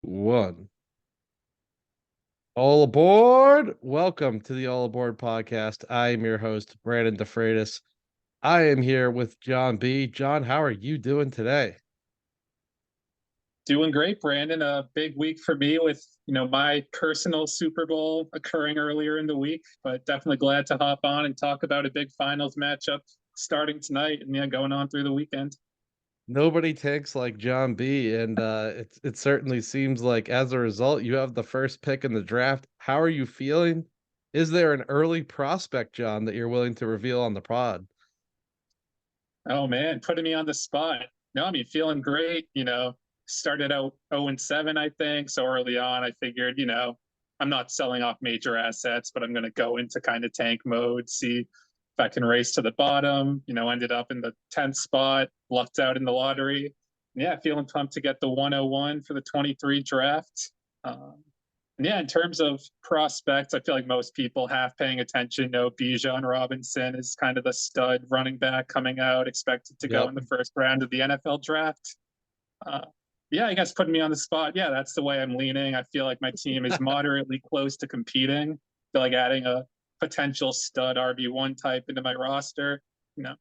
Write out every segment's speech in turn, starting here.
One. All aboard. Welcome to the All Aboard podcast. I am your host, Brandon DeFreitas. I am here with Jon B. Jon, how are you doing today? Doing great, Brandon. A big week for me with, my personal Super Bowl occurring earlier in the week, but definitely glad to hop on and talk about a big finals matchup starting tonight and going on through the weekend. Nobody takes like Jon B, and it certainly seems like as a result, you have the first pick in the draft. How are you feeling? Is there an early prospect, Jon, that you're willing to reveal on the pod? Oh man, putting me on the spot. No, I mean feeling great, started out 0 and 7, I think. So early on, I figured, I'm not selling off major assets, but I'm gonna go into kind of tank mode, see if I can race to the bottom. Ended up in the 10th spot, lucked out in the lottery. Yeah, feeling pumped to get the 101 for the 23 draft. Um, yeah, in terms of prospects, I feel like most people have paying attention. Bijan Robinson is kind of the stud running back coming out, expected to go Yep. in the first round of the NFL draft. Uh, yeah, I guess putting me on the spot. Yeah, that's the way I'm leaning. I feel like my team is moderately close to competing. I feel like adding a potential stud RB1 type into my roster, you know,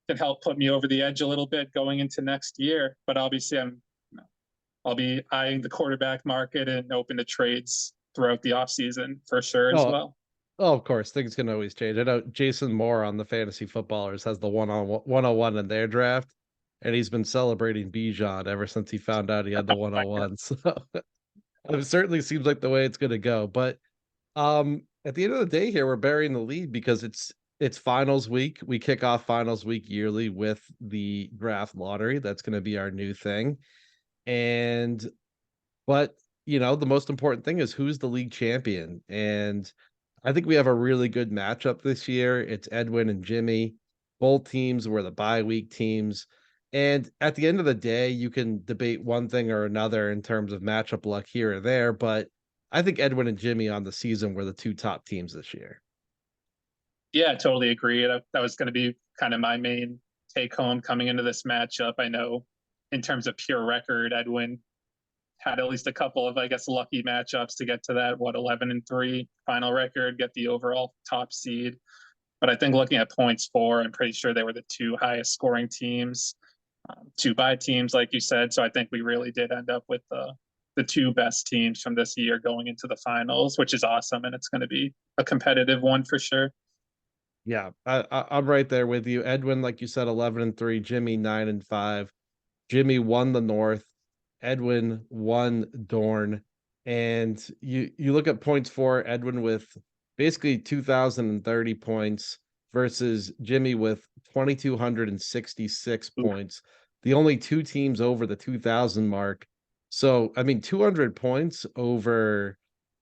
can help put me over the edge a little bit going into next year. But obviously, I'll be eyeing the quarterback market and open to trades throughout the offseason for sure as Oh, well. oh, of course, things can always change. I know Jason Moore on the Fantasy Footballers has the 101 in their draft, and he's been celebrating Bijan ever since he found out he had the 101. So it certainly seems like the way it's going to go. But at the end of the day, here we're burying the lead because it's finals week. We kick off finals week yearly with the draft lottery. That's going to be our new thing. And but the most important thing is who's the league champion, and I think we have a really good matchup this year. It's Edwin and Jimmy. Both teams were the bye week teams. And at the end of the day, you can debate one thing or another in terms of matchup luck here or there, but I think Edwin and Jimmy on the season were the two top teams this year. Yeah, I totally agree. That was going to be kind of my main take home coming into this matchup. I know in terms of pure record, Edwin had at least a couple of, I guess, lucky matchups to get to that, 11-3 final record, get the overall top seed. But I think looking at points for, I'm pretty sure they were the two highest scoring teams, two bye teams, like you said. So I think we really did end up with the two best teams from this year going into the finals, which is awesome, and it's going to be a competitive one for sure. Yeah, I'm right there with you. Edwin, like you said, 11-3, Jimmy 9-5. Jimmy won the North, Edwin won Dorn, and you look at points for Edwin with basically 2,030 points versus Jimmy with 2,266 Oof. points. The only two teams over the 2,000 mark. So, I mean, 200 points over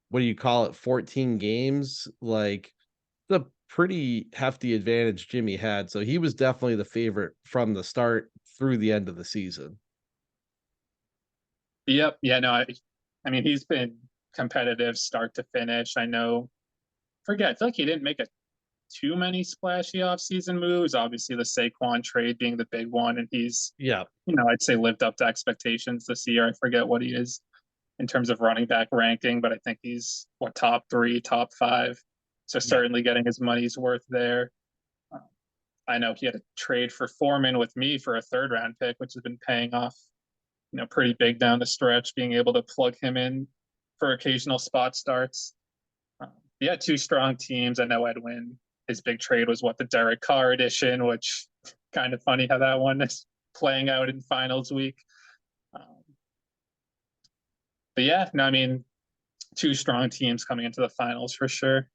what do you call it, 14 games? Like the pretty hefty advantage Jimmy had. So he was definitely the favorite from the start through the end of the season. Yep. Yeah. No. I mean, he's been competitive start to finish. I know. Forget. I feel like he didn't make a too many splashy offseason moves. Obviously, the Saquon trade being the big one, and he's, Yeah. I'd say lived up to expectations this year. I forget what he is in terms of running back ranking, but I think he's what top three, top five. So Yeah. certainly getting his money's worth there. Uh, I know he had a trade for Foreman with me for a third round pick, which has been paying off, pretty big down the stretch, being able to plug him in for occasional spot starts. Yeah, two strong teams. I know Edwin, his big trade was what the Derek Carr edition, which kind of funny how that one is playing out in finals week. Um, but yeah, no, I mean, two strong teams coming into the finals for sure.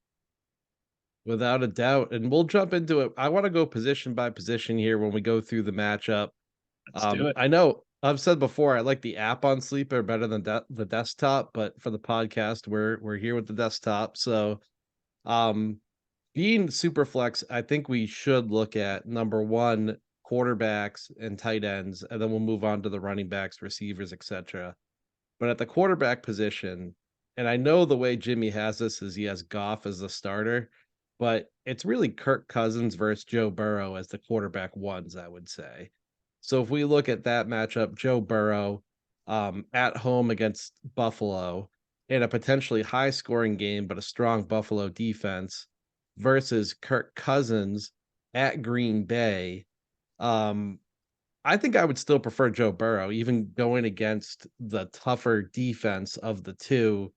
Without a doubt. And we'll jump into it. I want to go position by position here when we go through the matchup. Let's do it. I know I've said before I like the app on Sleeper better than the desktop, but for the podcast, we're here with the desktop. So um being super flex, I think we should look at number one, quarterbacks and tight ends, and then we'll move on to the running backs, receivers, etc. But at the quarterback position, and I know the way Jimmy has this is he has Goff as the starter, but it's really Kirk Cousins versus Joe Burrow as the quarterback ones, I would say. So if we look at that matchup, Joe Burrow, at home against Buffalo in a potentially high scoring game, but a strong Buffalo defense versus Kirk Cousins at Green Bay. Um, I think I would still prefer Joe Burrow, even going against the tougher defense of the two.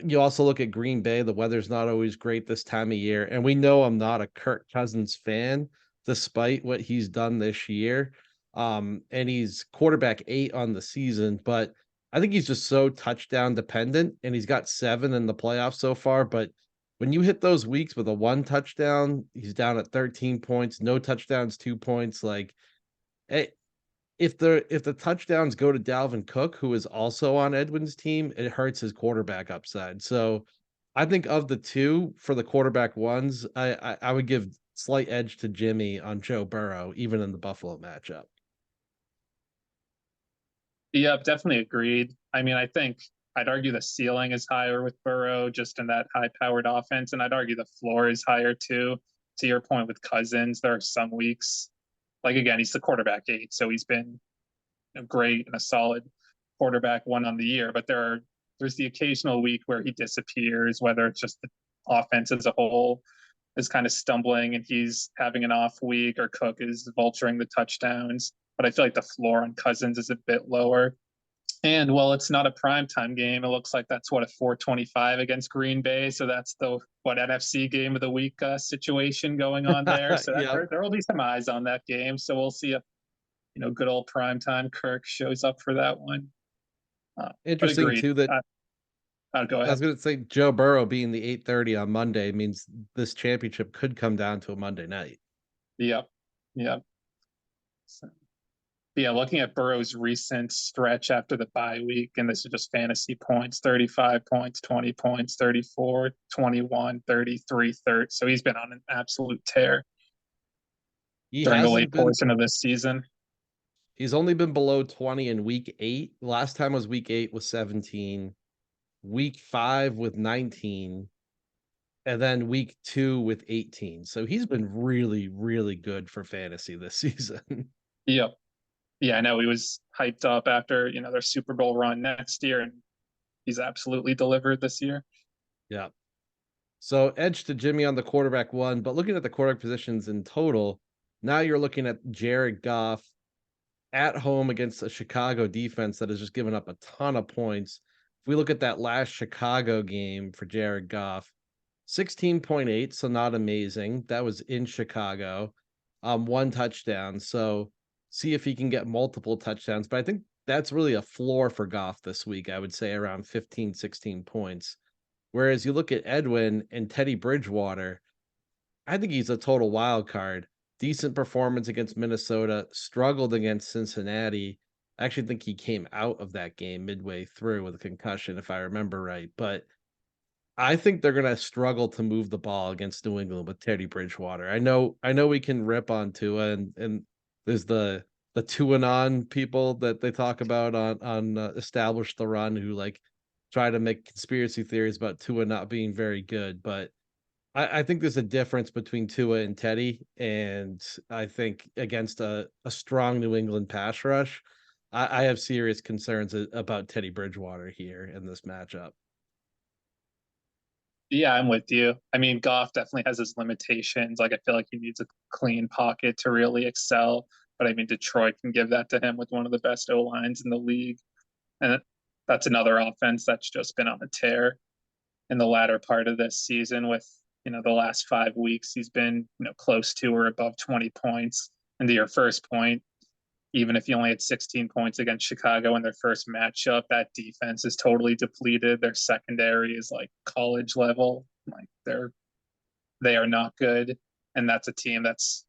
You also look at Green Bay, the weather's not always great this time of year, and we know I'm not a Kirk Cousins fan despite what he's done this year. And he's quarterback 8 on the season, but I think he's just so touchdown dependent, and he's got 7 in the playoffs so far, but when you hit those weeks with a 1 touchdown, he's down at 13 points, no touchdowns, 2 points, like, eh, if the touchdowns go to Dalvin Cook, who is also on Edwin's team, it hurts his quarterback upside. So I think of the two for the quarterback ones, I would give slight edge to Jimmy on Joe Burrow, even in the Buffalo matchup. Yep, definitely agreed. I mean, I think I'd argue the ceiling is higher with Burrow just in that high powered offense. And I'd argue the floor is higher too. To your point with Cousins, there are some weeks, like again, he's the quarterback 8, so he's been great and a solid quarterback 1 on the year. But there's the occasional week where he disappears, whether it's just the offense as a whole is kind of stumbling and he's having an off week, or Cook is vulturing the touchdowns. But I feel like the floor on Cousins is a bit lower. And well, it's not a primetime game. It looks like that's what, a 425 against Green Bay. So that's the NFC game of the week situation going on there. So Yeah, there will be some eyes on that game. So we'll see if good old primetime Kirk shows up for that one. But interesting agreed. too that I'll go I was ahead. going to say Joe Burrow being the 8:30 on Monday means this championship could come down to a Monday night. Yep. Yep. So, yeah, looking at Burrow's recent stretch after the bye week, and this is just fantasy points: 35 points, 20 points, 34, 21, 33, 30. So he's been on an absolute tear He during the hasn't late been portion of this season. He's only been below 20 in week 8. Last time was week 8 with 17, week 5 with 19, and then week 2 with 18. So he's been really, really good for fantasy this season. Yep. Yeah, I know he was hyped up after, their Super Bowl run next year, and he's absolutely delivered this year. Yeah. So edge to Jimmy on the quarterback one, but looking at the quarterback positions in total, now you're looking at Jared Goff at home against a Chicago defense that has just given up a ton of points. If we look at that last Chicago game for Jared Goff, 16.8, so not amazing. That was in Chicago. 1 touchdown. So see if he can get multiple touchdowns. But I think that's really a floor for Goff this week. I would say around 15, 16 points. Whereas you look at Edwin and Teddy Bridgewater, I think he's a total wild card. Decent performance against Minnesota, struggled against Cincinnati. I actually think he came out of that game midway through with a concussion, if I remember right. But I think they're gonna struggle to move the ball against New England with Teddy Bridgewater. I know we can rip on Tua, and there's the two and on people that they talk about on Establish the Run, who like try to make conspiracy theories about Tua not being very good, but I think there's a difference between Tua and Teddy, and I think against a strong New England pass rush, I have serious concerns about Teddy Bridgewater here in this matchup. Yeah, I'm with you. I mean, Goff definitely has his limitations. Like, I feel like he needs a clean pocket to really excel. But I mean, Detroit can give that to him with one of the best O lines in the league. And that's another offense that's just been on a tear in the latter part of this season with, the last 5 weeks, he's been, close to or above 20 points. And to your first point, even if you only had 16 points against Chicago in their first matchup, that defense is totally depleted. Their secondary is like college level. Like they are not good. And that's a team that's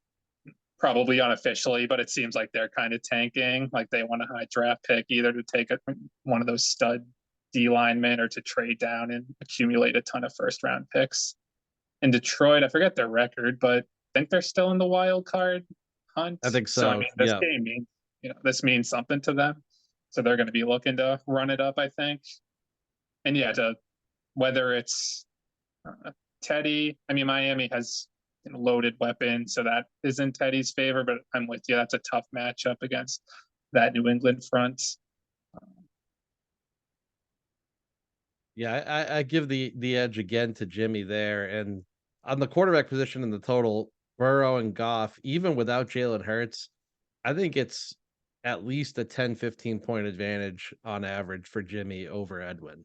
probably unofficially, but it seems like they're kind of tanking. Like they want a high draft pick either to take one of those stud D linemen or to trade down and accumulate a ton of first round picks. In Detroit, I forget their record, but I think they're still in the wild card hunt. I think So I so. mean, this Yeah. game means this means something to them. So they're going to be looking to run it up, I think. And yeah, to whether it's Teddy, I mean, Miami has loaded weapons, so that is in Teddy's favor. But I'm with you; that's a tough matchup against that New England front. Yeah, I give the edge again to Jimmy there, and on the quarterback position in the total, Burrow and Goff, even without Jalen Hurts, I think it's at least a 10, 15 point advantage on average for Jimmy over Edwin.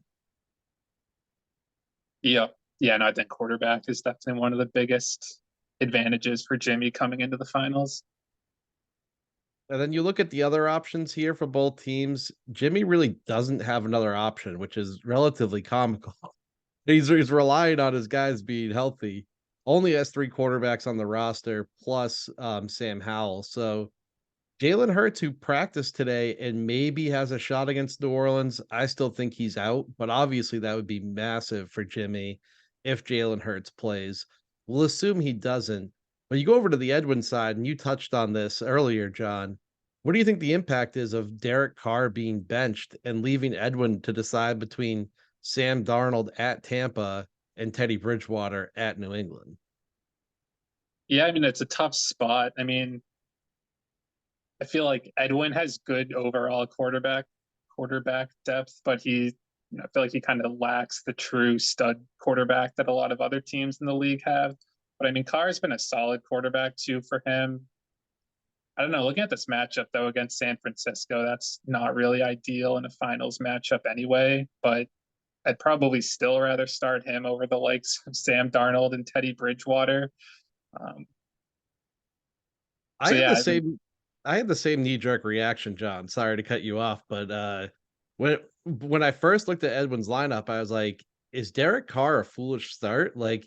Yep. Yeah, and I think quarterback is definitely one of the biggest advantages for Jimmy coming into the finals. And then you look at the other options here for both teams. Jimmy really doesn't have another option, which is relatively comical. He's relying on his guys being healthy. Only has 3 quarterbacks on the roster plus, Sam Howell. So Jalen Hurts, who practiced today and maybe has a shot against New Orleans, I still think he's out, but obviously that would be massive for Jimmy if Jalen Hurts plays. We'll assume he doesn't. But you go over to the Edwin side, and you touched on this earlier, John. What do you think the impact is of Derek Carr being benched and leaving Edwin to decide between Sam Darnold at Tampa and Teddy Bridgewater at New England? Yeah, I mean it's a tough spot. I mean, I feel like Edwin has good overall quarterback depth, but I feel like he kind of lacks the true stud quarterback that a lot of other teams in the league have. But I mean, Carr's been a solid quarterback too for him. I don't know. Looking at this matchup though against San Francisco, that's not really ideal in a finals matchup anyway. But I'd probably still rather start him over the likes of Sam Darnold and Teddy Bridgewater. Um, I so had yeah, the I mean, same I had the same knee-jerk reaction, John. Sorry to cut you off, but, when I first looked at Edwin's lineup, I was like, "Is Derek Carr a foolish start?" Like,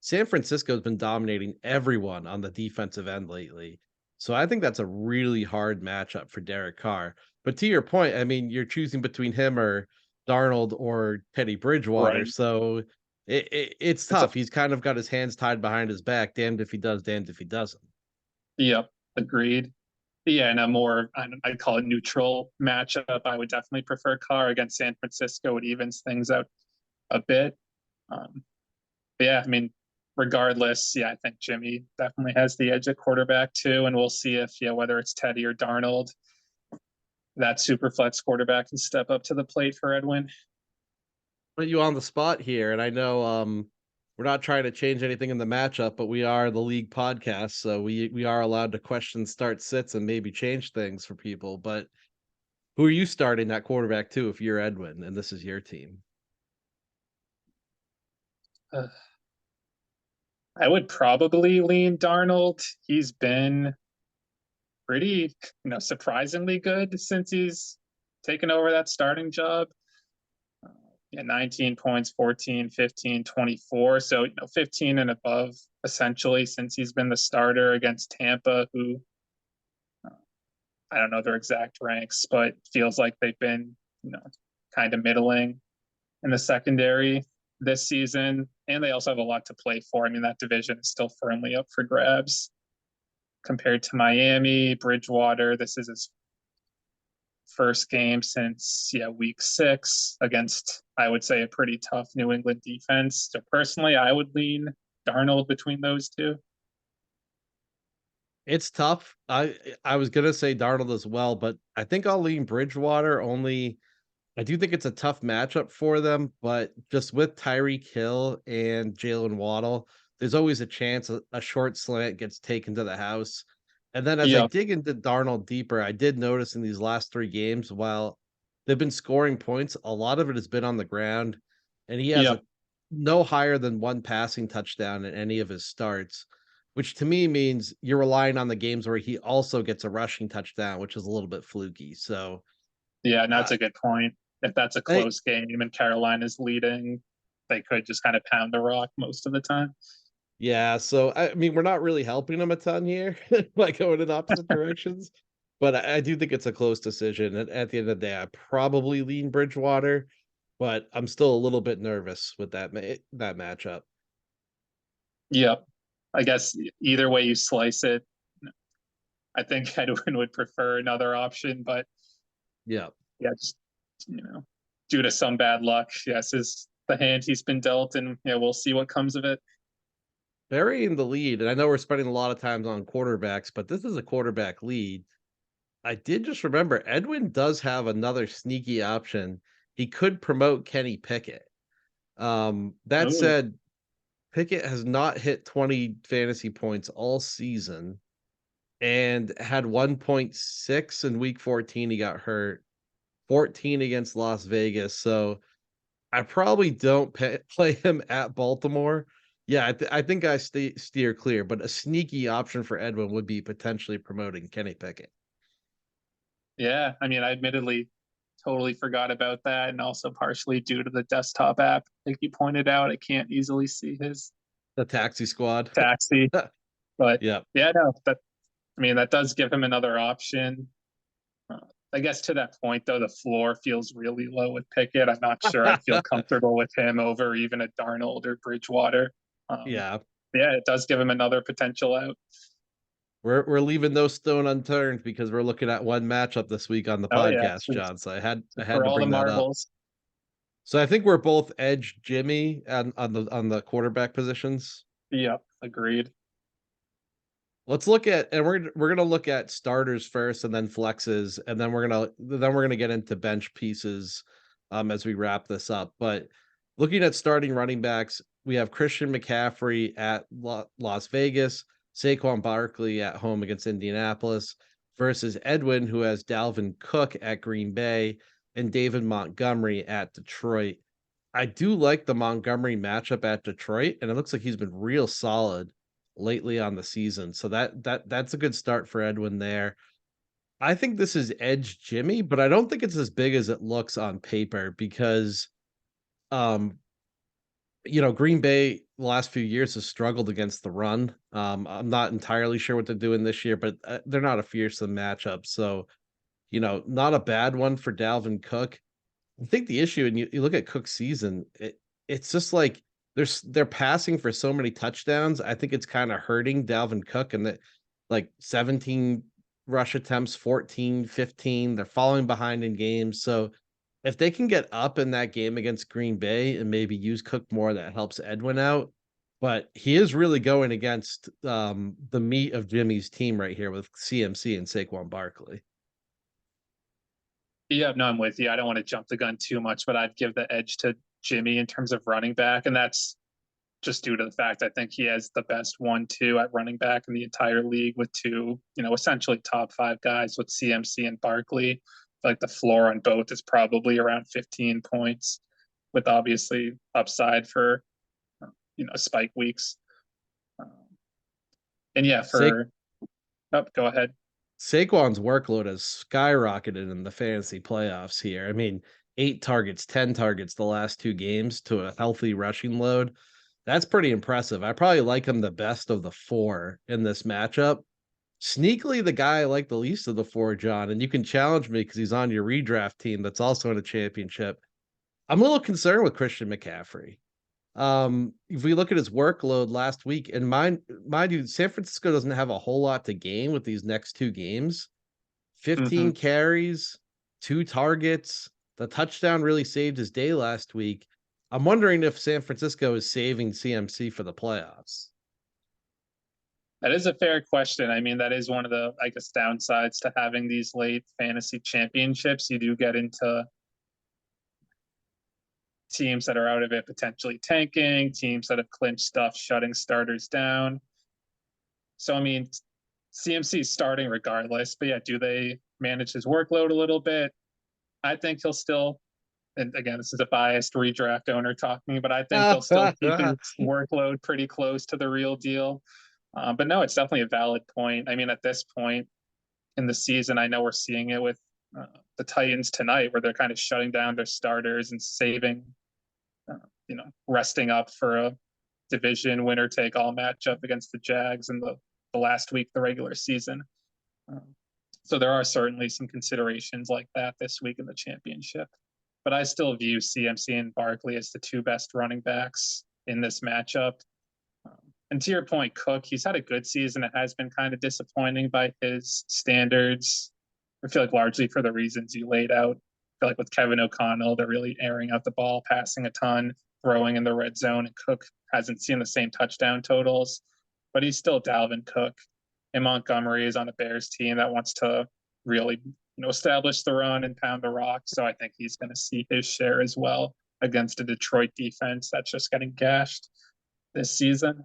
San Francisco's been dominating everyone on the defensive end lately. So I think that's a really hard matchup for Derek Carr. But to your point, I mean, you're choosing between him or Darnold or Teddy Bridgewater. right. So it's It's a tough. He's kind of got his hands tied behind his back. Damned if he does, damned if he doesn't. Yep, agreed. Yeah, in a more I'd call it neutral matchup, I would definitely prefer Carr against San Francisco. It evens things out a bit. Um, but yeah, I mean, regardless, yeah, I think Jimmy definitely has the edge at quarterback too, and we'll see if whether it's Teddy or Darnold, that super flex quarterback can step up to the plate for Edwin. Put you on the spot here, and I know we're not trying to change anything in the matchup, but we are the league podcast, so we are allowed to question start sits and maybe change things for people. But who are you starting that quarterback to if you're Edwin and this is your team? Uh, I would probably lean Darnold. He's been pretty, surprisingly good since he's taken over that starting job. Uh, yeah, 19 points, 14, 15, 24. So, 15 and above essentially since he's been the starter against Tampa, who uh, I don't know their exact ranks, but feels like they've been, kind of middling in the secondary this season. And they also have a lot to play for. I mean, that division is still firmly up for grabs compared to Miami, Bridgewater. This is his first game since week 6 against I would say a pretty tough New England defense. So personally, I would lean Darnold between those two. It's tough. I was gonna say Darnold as well, but I think I'll lean Bridgewater only. I do think it's a tough matchup for them, but just with Tyreek Hill and Jalen Waddle, there's always a chance a short slant gets taken to the house. And then as I Yeah, dig into Darnold deeper, I did notice in these last 3 games, while they've been scoring points, a lot of it has been on the ground, and he has yeah, a no higher than 1 passing touchdown in any of his starts, which to me means you're relying on the games where he also gets a rushing touchdown, which is a little bit fluky. So yeah. And that's uh, a good point. If that's a I, close game and Carolina's leading, they could just kind of pound the rock most of the time. Yeah, so I mean, we're not really helping them a ton here, like going in opposite directions. But I do think it's a close decision. And at the end of the day, I probably lean Bridgewater, but I'm still a little bit nervous with that matchup. Yep. I guess either way you slice it, I think Edwin would prefer another option, but Yeah. yeah, just due to some bad luck, yes, is the hand he's been dealt, and we'll see what comes of it. Burying the lead, and I know we're spending a lot of times on quarterbacks, but this is a quarterback lead. I did just remember Edwin does have another sneaky option. He could promote Kenny Pickett. That Ooh, said, Pickett has not hit 20 fantasy points all season and had 1.6 in week 14. He got hurt, 14 against Las Vegas. So I probably don't play him at Baltimore. Yeah, I think I steer clear, but a sneaky option for Edwin would be potentially promoting Kenny Pickett. yeah. I mean, I admittedly totally forgot about that, and also partially due to the desktop app, like you pointed out, I can't easily see his The taxi squad. taxi. But Yeah. yeah, no, that I mean that does give him another option. Uh, I guess to that point, though, the floor feels really low with Pickett. I'm not sure I'd feel comfortable with him over even a Darnold or Bridgewater. Um, Yeah. yeah, it does give him another potential out. We're leaving no stone unturned because we're looking at one matchup this week on the Oh yeah, podcast, John. So I had for to all the bring that up. marbles. So I think we're both edge Jimmy on the quarterback positions. Yep, agreed. Let's look at and we're gonna look at starters first and then flexes, and then we're gonna get into bench pieces as we wrap this up. But looking at starting running backs, we have Christian McCaffrey at Las Vegas, Saquon Barkley at home against Indianapolis, versus Edwin, who has Dalvin Cook at Green Bay and David Montgomery at Detroit. I do like the Montgomery matchup at Detroit, and it looks like he's been real solid lately on the season. So that's a good start for Edwin there. I think this is edge Jimmy, but I don't think it's as big as it looks on paper because um Green Bay the last few years has struggled against the run. I'm not entirely sure what they're doing this year, but they're not a fearsome matchup. So, not a bad one for Dalvin Cook. I think the issue, and you look at Cook's season, it's just like they're passing for so many touchdowns. I think it's kind of hurting Dalvin Cook and that like 17 rush attempts, 14, 15. They're falling behind in games. So if they can get up in that game against Green Bay and maybe use Cook more, that helps Edwin out. But he is really going against the meat of Jimmy's team right here with CMC and Saquon Barkley. Yeah, no, I'm with you. I don't want to jump the gun too much, but I'd give the edge to Jimmy in terms of running back, and that's just due to the fact I think he has the best 1-2 at running back in the entire league with two, essentially top five guys with CMC and Barkley. Like the floor on both is probably around 15 points, with obviously upside for spike weeks. Um, and yeah, Sa- for go ahead. Saquon's workload has skyrocketed in the fantasy playoffs here. I mean, 8 targets, 10 targets the last 2 games to a healthy rushing load. That's pretty impressive. I probably like him the best of the 4 in this matchup. Sneakily, the guy I like the least of the 4, John, and you can challenge me because he's on your redraft team that's also in a championship. I'm a little concerned with Christian McCaffrey. If we look at his workload last week, and mind you, San Francisco doesn't have a whole lot to gain with these next 2 games. 15 Mm-hmm. carries, 2 targets. The touchdown really saved his day last week. I'm wondering if San Francisco is saving CMC for the playoffs. That is a fair question. I mean, that is one of the, I guess, downsides to having these late fantasy championships. You do get into teams that are out of it potentially tanking, teams that have clinched stuff, shutting starters down. So, I mean, CMC is starting regardless, but yeah, do they manage his workload a little bit? I think he'll still, and again, this is a biased redraft owner talking, but I think they'll still keep his workload pretty close to the real deal. But no, it's definitely a valid point. I mean, at this point in the season, I know we're seeing it with the Titans tonight, where they're kind of shutting down their starters and saving, resting up for a division winner take all matchup against the Jags in the last week of the regular season. Um, so there are certainly some considerations like that this week in the championship. But I still view CMC and Barkley as the two best running backs in this matchup. And to your point, Cook, he's had a good season. It has been kind of disappointing by his standards. I feel like largely for the reasons you laid out. I feel like with Kevin O'Connell, they're really airing out the ball, passing a ton, throwing in the red zone, and Cook hasn't seen the same touchdown totals, but he's still Dalvin Cook. And Montgomery is on a Bears team that wants to really, establish the run and pound the rock. So I think he's going to see his share as well. against a Detroit defense that's just getting gashed this season.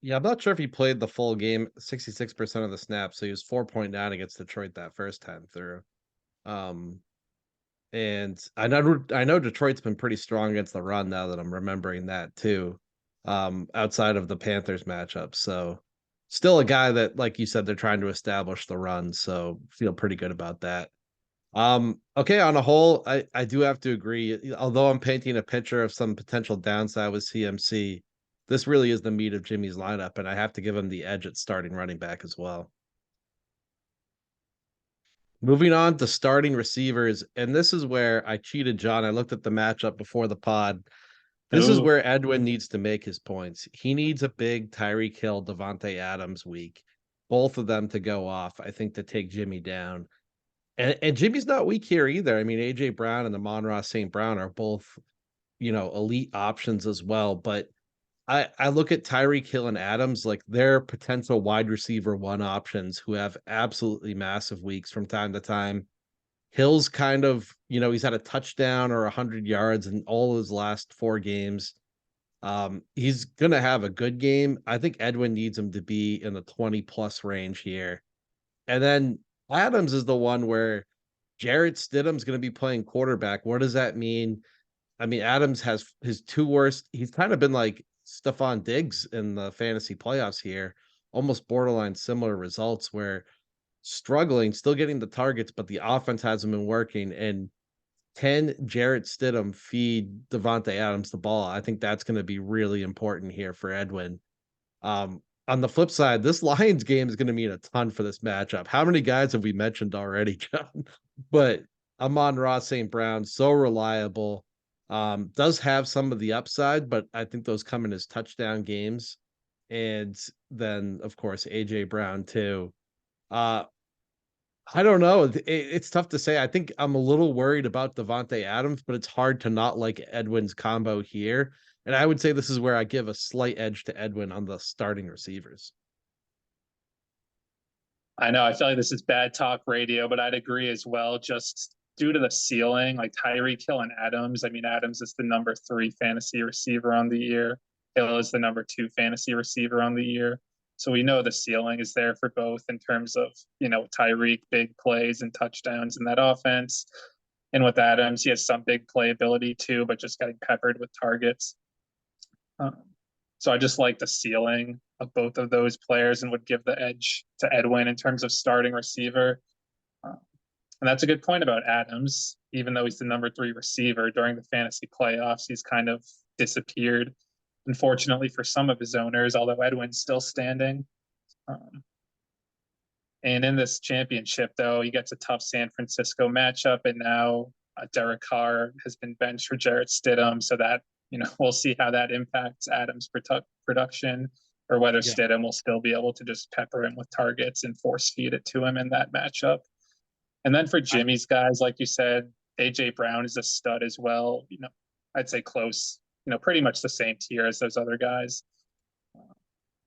Yeah, I'm not sure if he played the full game, 66% of the snaps, so he was 4.9 against Detroit that first time through. Um, and I know Detroit's been pretty strong against the run now that I'm remembering that too. Outside of the Panthers matchup. So still a guy that, like you said, they're trying to establish the run. So feel pretty good about that. Okay, on a whole, I do have to agree. Although I'm painting a picture of some potential downside with CMC, this really is the meat of Jimmy's lineup, and I have to give him the edge at starting running back as well. Moving on to starting receivers, and this is where I cheated John. I looked at the matchup before the pod. This is Oh, where Edwin needs to make his points. He needs a big Tyreek Hill, Devontae Adams week, both of them to go off, I think, to take Jimmy down. And Jimmy's not weak here either. I mean, AJ Brown and the Amon-Ra St. Brown are both, elite options as well. But I look at Tyreek Hill and Adams like they're potential wide receiver one options who have absolutely massive weeks from time to time. Hill's kind of, he's had a touchdown or 100 yards in all his last 4 games. He's gonna have a good game. I think Edwin needs him to be in the 20 plus range here. And then Adams is the one where Jarrett Stidham's going to be playing quarterback. What does that mean? I mean, Adams has his 2 worst. He's kind of been like Stephon Diggs in the fantasy playoffs here, almost borderline similar results where struggling, still getting the targets, but the offense hasn't been working. And can Jarrett Stidham feed Devontae Adams the ball? I think that's going to be really important here for Edwin. On the flip side, this Lions game is going to mean a ton for this matchup. How many guys have we mentioned already, John? But Amon-Ra St. Brown, so reliable. Does have some of the upside, but I think those come in as touchdown games. And then, of course, AJ Brown too. Uh, I don't know. It's tough to say. I think I'm a little worried about Devontae Adams, but it's hard to not like Edwin's combo here. And I would say this is where I give a slight edge to Edwin on the starting receivers. I know. I feel like this is bad talk radio, but I'd agree as well. Just due to the ceiling, like Tyreek Hill and Adams. I mean, Adams is the number 3 fantasy receiver on the year. Hill is the number 2 fantasy receiver on the year. So we know the ceiling is there for both in terms of, Tyreek big plays and touchdowns in that offense. And with Adams, he has some big playability too, but just getting peppered with targets. Um, so I just like the ceiling of both of those players and would give the edge to Edwin in terms of starting receiver. Uh, and that's a good point about Adams. Even though he's the number 3 receiver during the fantasy playoffs, he's kind of disappeared, unfortunately, for some of his owners, although Edwin's still standing. Um, and in this championship, though, he gets a tough San Francisco matchup. And now Derek Carr has been benched for Jarrett Stidham. So that, we'll see how that impacts Adams' production or whether Yeah. Stidham will still be able to just pepper him with targets and force feed it to him in that matchup. And then for Jimmy's guys, like you said, AJ Brown is a stud as well. I'd say close, pretty much the same tier as those other guys.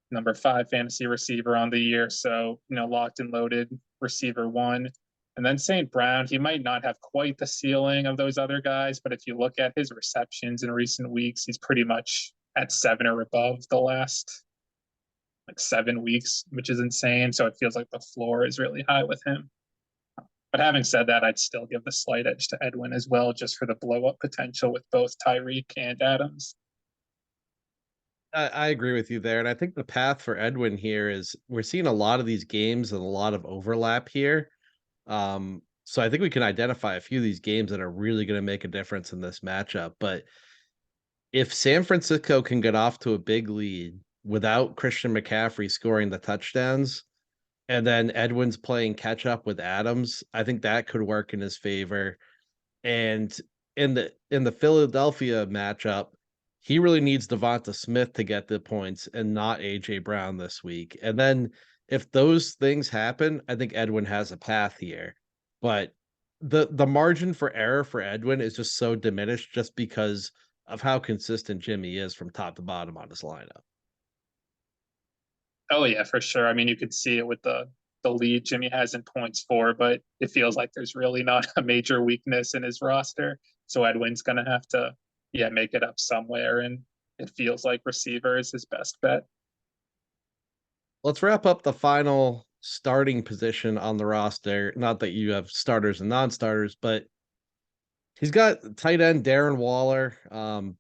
Number 5 fantasy receiver on the year. So, locked and loaded receiver 1. And then St. Brown, he might not have quite the ceiling of those other guys, but if you look at his receptions in recent weeks, he's pretty much at 7 or above the last 7 weeks, which is insane. So it feels like the floor is really high with him. But having said that, I'd still give the slight edge to Edwin as well, just for the blow up potential with both Tyreek and Adams. I agree with you there. And I think the path for Edwin here is we're seeing a lot of these games and a lot of overlap here. So I think we can identify a few of these games that are really going to make a difference in this matchup. But if San Francisco can get off to a big lead without Christian McCaffrey scoring the touchdowns, and then Edwin's playing catch up with Adams, I think that could work in his favor. And in the Philadelphia matchup, he really needs Devonta Smith to get the points and not AJ Brown this week. And then if those things happen, I think Edwin has a path here. But the margin for error for Edwin is just so diminished just because of how consistent Jimmy is from top to bottom on his lineup. Oh yeah, for sure. I mean, you could see it with the lead Jimmy has in points for, but it feels like there's really not a major weakness in his roster. So Edwin's going to have to, yeah, make it up somewhere. And it feels like receiver is his best bet. Let's wrap up the final starting position on the roster. Not that you have starters and non-starters, but he's got tight end Darren Waller.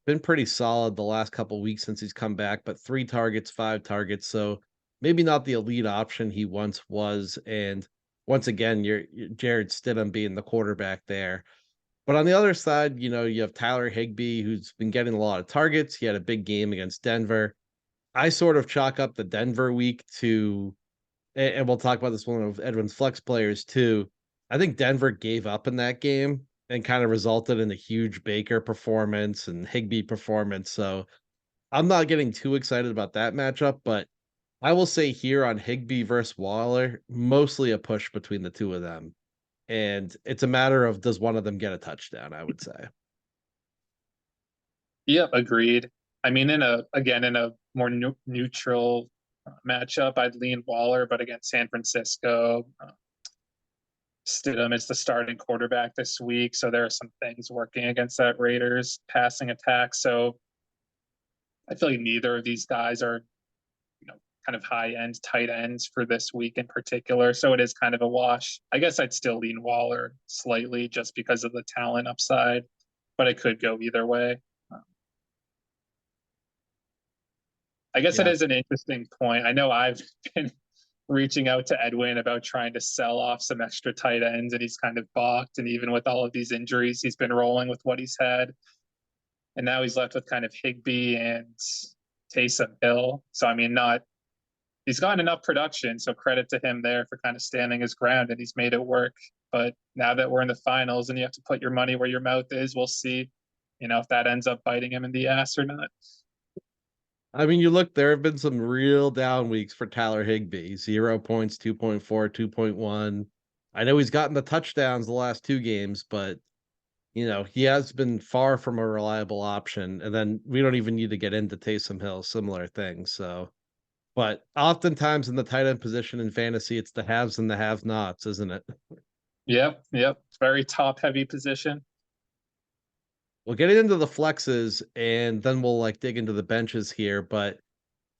Been pretty solid the last couple weeks since he's come back, but 3 targets, 5 targets. So maybe not the elite option he once was. And once again, you're Jared Stidham being the quarterback there. But on the other side, you have Tyler Higbee, who's been getting a lot of targets. He had a big game against Denver. I sort of chalk up the Denver week to, and we'll talk about this one of Edwin's flex players too. I think Denver gave up in that game and kind of resulted in a huge Baker performance and Higbee performance. So I'm not getting too excited about that matchup, but I will say here on Higbee versus Waller, mostly a push between the two of them. And it's a matter of does one of them get a touchdown, I would say. Yep, agreed. I mean, in a more neutral matchup, I'd lean Waller, but against San Francisco, Stidham is the starting quarterback this week, so there are some things working against that Raiders passing attack. So I feel like neither of these guys are, kind of high end tight ends for this week in particular. So it is kind of a wash. I guess I'd still lean Waller slightly just because of the talent upside, but it could go either way. I guess it Yeah. is an interesting point. I know I've been reaching out to Edwin about trying to sell off some extra tight ends, and he's kind of balked. And even with all of these injuries, he's been rolling with what he's had. And now he's left with kind of Higbee and Taysom Hill. So, I mean, he's gotten enough production. So, credit to him there for kind of standing his ground, and he's made it work. But now that we're in the finals and you have to put your money where your mouth is, we'll see, if that ends up biting him in the ass or not. I mean, you look, there have been some real down weeks for Tyler Higbee. 0 points, 2.4, 2.1. I know he's gotten the touchdowns the last 2 games, but he has been far from a reliable option. And then we don't even need to get into Taysom Hill, similar things. So, but oftentimes in the tight end position in fantasy, it's the haves and the have nots, isn't it? Yep, yep. Very top heavy position. We'll get into the flexes and then we'll dig into the benches here. But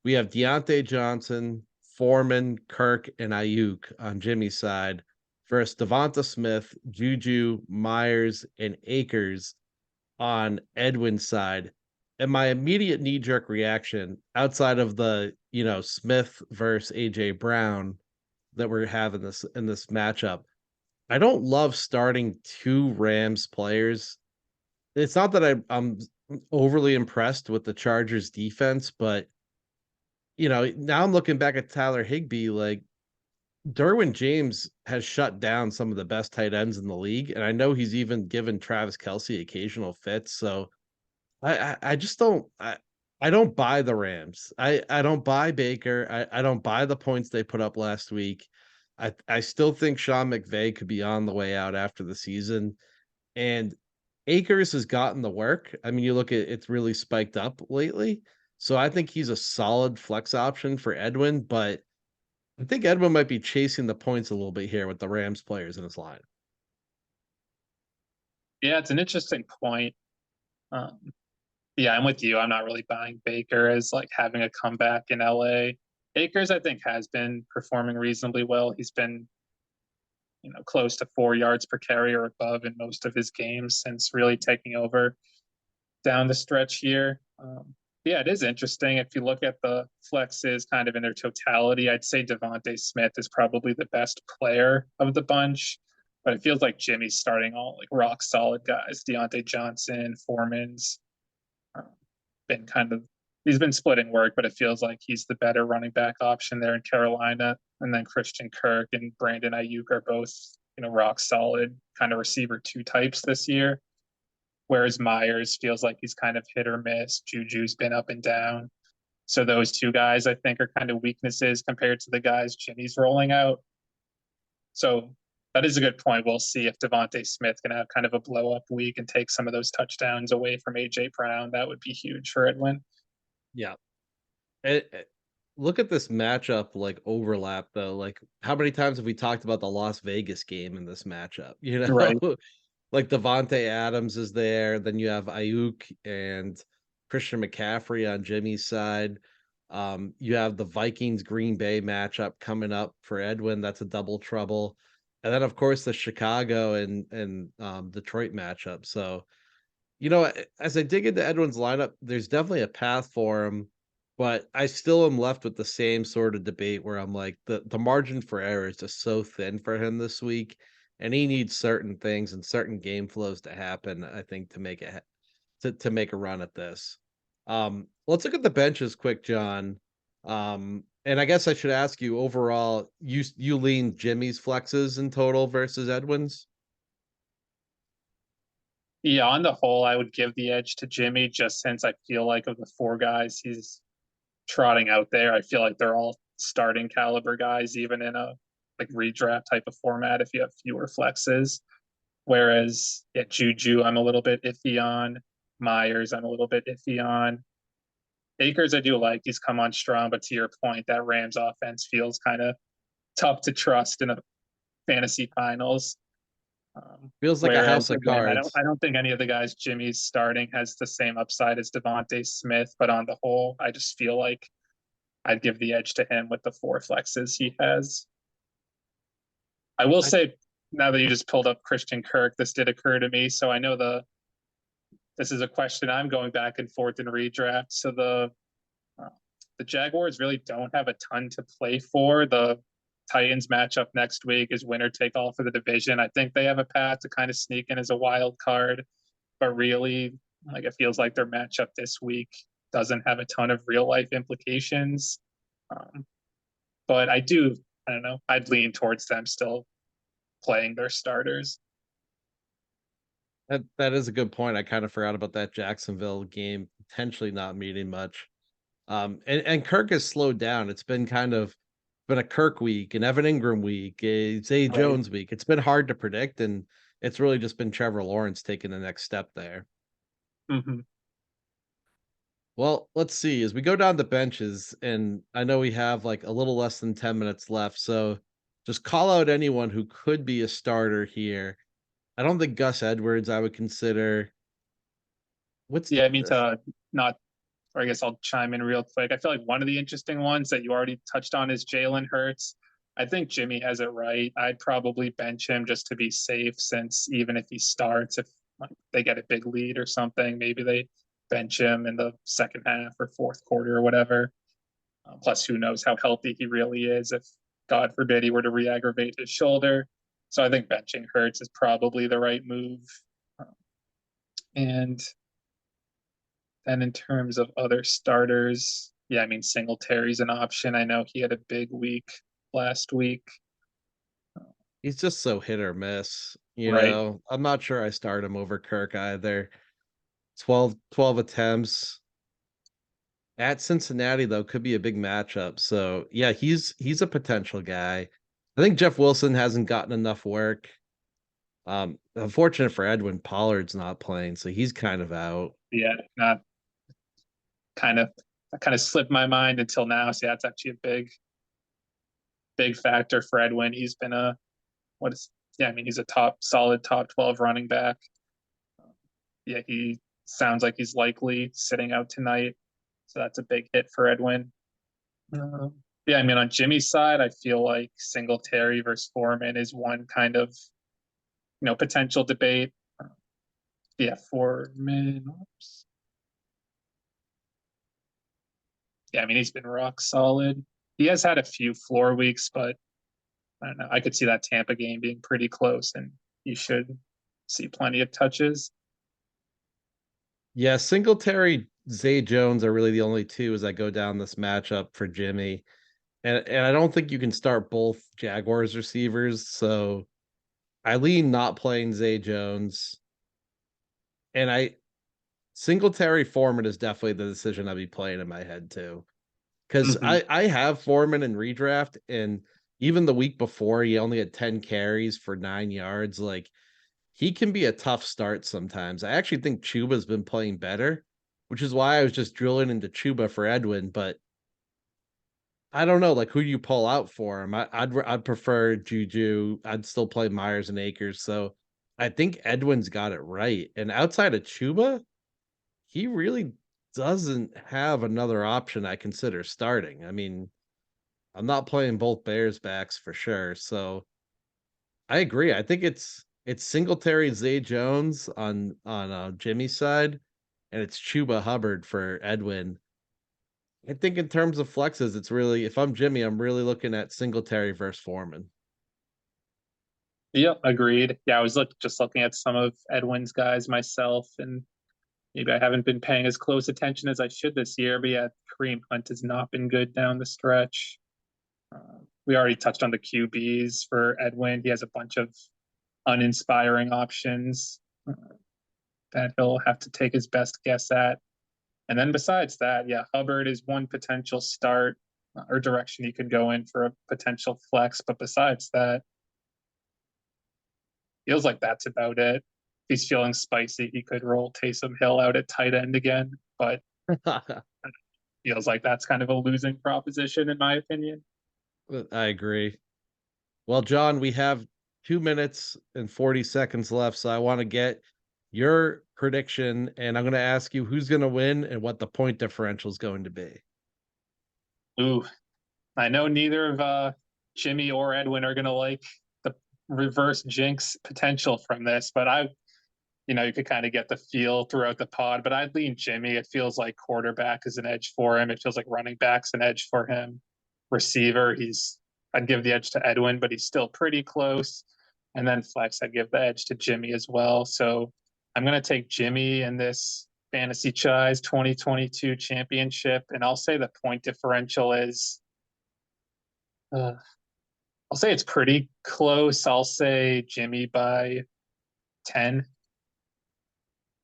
we have Deontay Johnson, Foreman, Kirk, and Ayuk on Jimmy's side versus Devonta Smith, Juju, Myers, and Akers on Edwin's side. And my immediate knee-jerk reaction, outside of the, Smith versus AJ Brown that we're having this in this matchup, I don't love starting 2 Rams players. It's not that I'm overly impressed with the Chargers defense, but now I'm looking back at Tyler Higbee, Derwin James has shut down some of the best tight ends in the league, and I know he's even given Travis Kelce occasional fits. So I just I don't buy the Rams. I don't buy Baker. I don't buy the points they put up last week. I still think Sean McVay could be on the way out after the season. And Akers has gotten the work. I mean, you look at it's really spiked up lately. So I think he's a solid flex option for Edwin, but I think Edwin might be chasing the points a little bit here with the Rams players in his line. Yeah, it's an interesting point. Um, yeah, I'm with you. I'm not really buying Baker as having a comeback in LA. Akers, I think, has been performing reasonably well. He's been, close to 4 yards per carry or above in most of his games since really taking over down the stretch here. Yeah, it is interesting. If you look at the flexes kind of in their totality, I'd say Devontae Smith is probably the best player of the bunch, but it feels like Jimmy's starting all rock solid guys. Deontay Johnson, Foreman's been kind of he's been splitting work, but it feels like he's the better running back option there in Carolina. And then Christian Kirk and Brandon Ayuk are both, rock solid kind of receiver 2 types this year. Whereas Myers feels like he's kind of hit or miss. Juju's been up and down. So those 2 guys I think are kind of weaknesses compared to the guys Jimmy's rolling out. So that is a good point. We'll see if Devontae Smith can have kind of a blow up week and take some of those touchdowns away from AJ Brown. That would be huge for Edwin. Yeah. Look at this matchup overlap though. How many times have we talked about the Las Vegas game in this matchup? Right. like Devontae Adams is there. Then you have Ayuk and Christian McCaffrey on Jimmy's side. You have the Vikings Green Bay matchup coming up for Edwin. That's a double trouble. And then of course the Chicago and Detroit matchup. So, as I dig into Edwin's lineup, there's definitely a path for him, but I still am left with the same sort of debate where I'm like the margin for error is just so thin for him this week, and he needs certain things and certain game flows to happen, I think, to make it to make a run at this. Let's look at the benches quick, John. And I guess I should ask you overall, you lean Jimmy's flexes in total versus Edwin's? Yeah, on the whole, I would give the edge to Jimmy just since I feel like of the four guys he's trotting out there, I feel like they're all starting caliber guys, even in a like redraft type of format if you have fewer flexes. Whereas at Juju, I'm a little bit iffy on. Myers, I'm a little bit iffy on. Akers, I do like. He's come on strong, but to your point, that Rams offense feels kind of tough to trust in a fantasy finals. Feels like a Whereas house of again, cards. I don't think any of the guys Jimmy's starting has the same upside as Devontae Smith, but on the whole, I just feel like I'd give the edge to him with the four flexes he has. I will I say, now that you just pulled up Christian Kirk, this did occur to me. So I know this is a question I'm going back and forth in redraft. So uh, the Jaguars really don't have a ton to play for. The Titans matchup next week is winner take all for the division. I think they have a path to kind of sneak in as a wild card, but really, like it feels like their matchup this week doesn't have a ton of real life implications. Um, but I don't know, I'd lean towards them still playing their starters. that is a good point. I kind of forgot about that Jacksonville game potentially not meaning much. And Kirk has slowed down. It's been been a Kirk week, an Evan Ingram week, a Zay Right. Jones week. It's been hard to predict, and it's really just been Trevor Lawrence taking the next step there. Mm-hmm. Well, let's see. As we go down the benches, and I know we have like a little less than 10 minutes left, so just call out anyone who could be a starter here. I don't think Gus Edwards I would consider. What's Yeah, I mean to not, or I guess I'll chime in real quick. I feel like one of the interesting ones that you already touched on is Jalen Hurts. I think Jimmy has it right. I'd probably bench him just to be safe, since even if he starts, if like, they get a big lead or something, maybe they bench him in the second half or fourth quarter or whatever. Plus, who knows how healthy he really is if, God forbid, he were to re aggravate his shoulder. So I think benching Hurts is probably the right move. And then in terms of other starters, yeah, I mean, Singletary's an option. I know he had a big week last week. he's just so hit or miss, Right. I'm not sure I start him over Kirk either. 12 attempts at Cincinnati though could be a big matchup. So, yeah, he's a potential guy. I think Jeff Wilson hasn't gotten enough work. Unfortunate for Edwin, Pollard's not playing, so he's kind of out. Yeah, not kind of, that kind of slipped my mind until now. So yeah, that's actually a big factor for Edwin. He's been what is, yeah, I mean, he's a solid top 12 running back. Yeah, he sounds like he's likely sitting out tonight. So that's a big hit for Edwin. Um, yeah, I mean, on Jimmy's side, I feel like Singletary versus Foreman is one kind of, potential debate. Yeah, Foreman. Oops. Yeah, I mean, he's been rock solid. He has had a few floor weeks, but I don't know. I could see that Tampa game being pretty close, and he should see plenty of touches. Yeah, Singletary, Zay Jones are really the only two as I go down this matchup for Jimmy. And I don't think you can start both Jaguars receivers, so I lean not playing Zay Jones. And I Singletary Foreman is definitely the decision I'll be playing in my head too. Because Mm-hmm. I have Foreman in redraft, and even the week before, he only had 10 carries for 9 yards. Like, he can be a tough start sometimes. I actually think Chuba's been playing better, which is why I was just drilling into Chuba for Edwin. But I don't know, like, who you pull out for him. I'd prefer Juju. I'd still play Myers and Akers. So I think Edwin's got it right, and outside of Chuba, he really doesn't have another option I consider starting. I mean, I'm not playing both Bears backs for sure, so I agree. I think it's Singletary, Zay Jones on Jimmy's side, and it's Chuba Hubbard for Edwin. I think in terms of flexes, it's really if I'm Jimmy, I'm really looking at Singletary versus Foreman. Yep, agreed. Yeah, I was just looking at some of Edwin's guys myself, and maybe I haven't been paying as close attention as I should this year. But yeah, Kareem Hunt has not been good down the stretch. We already touched on the QBs for Edwin. He has a bunch of uninspiring options that he'll have to take his best guess at. And then besides that, yeah, Hubbard is one potential start or direction he could go in for a potential flex. But besides that, feels like that's about it. If he's feeling spicy, he could roll Taysom Hill out at tight end again, but feels like that's kind of a losing proposition in my opinion. I agree. Well, John, we have 2 minutes and 40 seconds left, so I want to get your prediction, and I'm going to ask you who's going to win and what the point differential is going to be. Ooh, I know neither of Jimmy or Edwin are going to like the reverse jinx potential from this, but you could kind of get the feel throughout the pod, but I'd lean Jimmy. It feels like quarterback is an edge for him. It feels like running back's an edge for him. Receiver, I'd give the edge to Edwin, but he's still pretty close. And then flex, I'd give the edge to Jimmy as well. So I'm going to take Jimmy in this Fantasy Chise 2022 championship. And I'll say the point differential is, uh, I'll say it's pretty close. I'll say Jimmy by 10,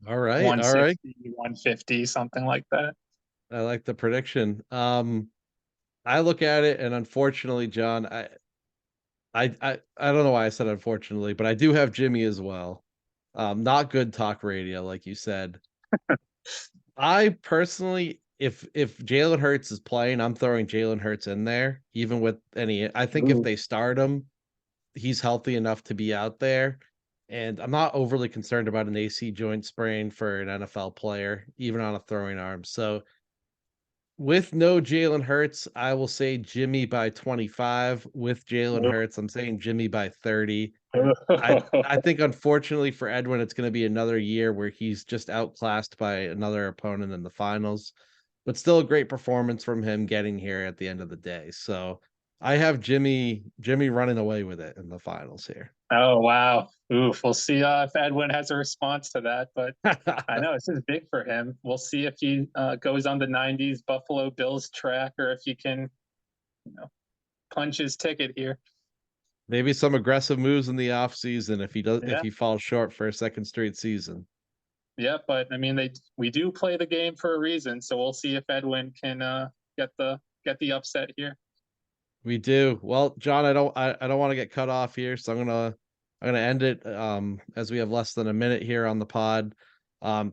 All right, all right. 160, 150, something like that. I like the prediction. I look at it, and unfortunately, John, I don't know why I said unfortunately, but I do have Jimmy as well. Not good talk radio, like you said. I personally, if Jalen Hurts is playing, I'm throwing Jalen Hurts in there, even with any. I think if Ooh. they start him, he's healthy enough to be out there. And I'm not overly concerned about an AC joint sprain for an NFL player, even on a throwing arm. So with no Jalen Hurts, I will say Jimmy by 25. With Jalen Hurts, I'm saying Jimmy by 30. I think unfortunately for Edwin, it's going to be another year where he's just outclassed by another opponent in the finals, but still a great performance from him getting here at the end of the day. So I have Jimmy running away with it in the finals here. Oh wow. Oof. We'll see if Edwin has a response to that. But I know this is big for him. We'll see if he goes on the 90s Buffalo Bills track or if he can, you know, punch his ticket here. Maybe some aggressive moves in the offseason if Yeah. he falls short for a second straight season. Yeah, but I mean we do play the game for a reason, so we'll see if Edwin can get the upset here. We do. Well, John, I don't want to get cut off here, so I'm gonna end it as we have less than a minute here on the pod.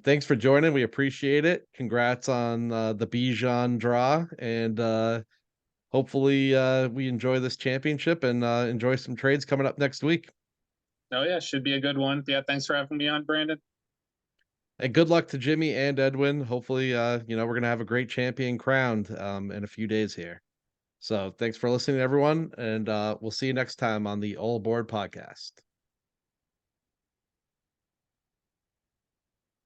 Thanks for joining. We appreciate it. Congrats on the Bijan draw, and hopefully we enjoy this championship and enjoy some trades coming up next week. Oh yeah, should be a good one. Yeah, thanks for having me on, Brandon. And good luck to Jimmy and Edwin. Hopefully, we're gonna have a great champion crowned in a few days here. So thanks for listening, everyone, and we'll see you next time on the All Aboard podcast.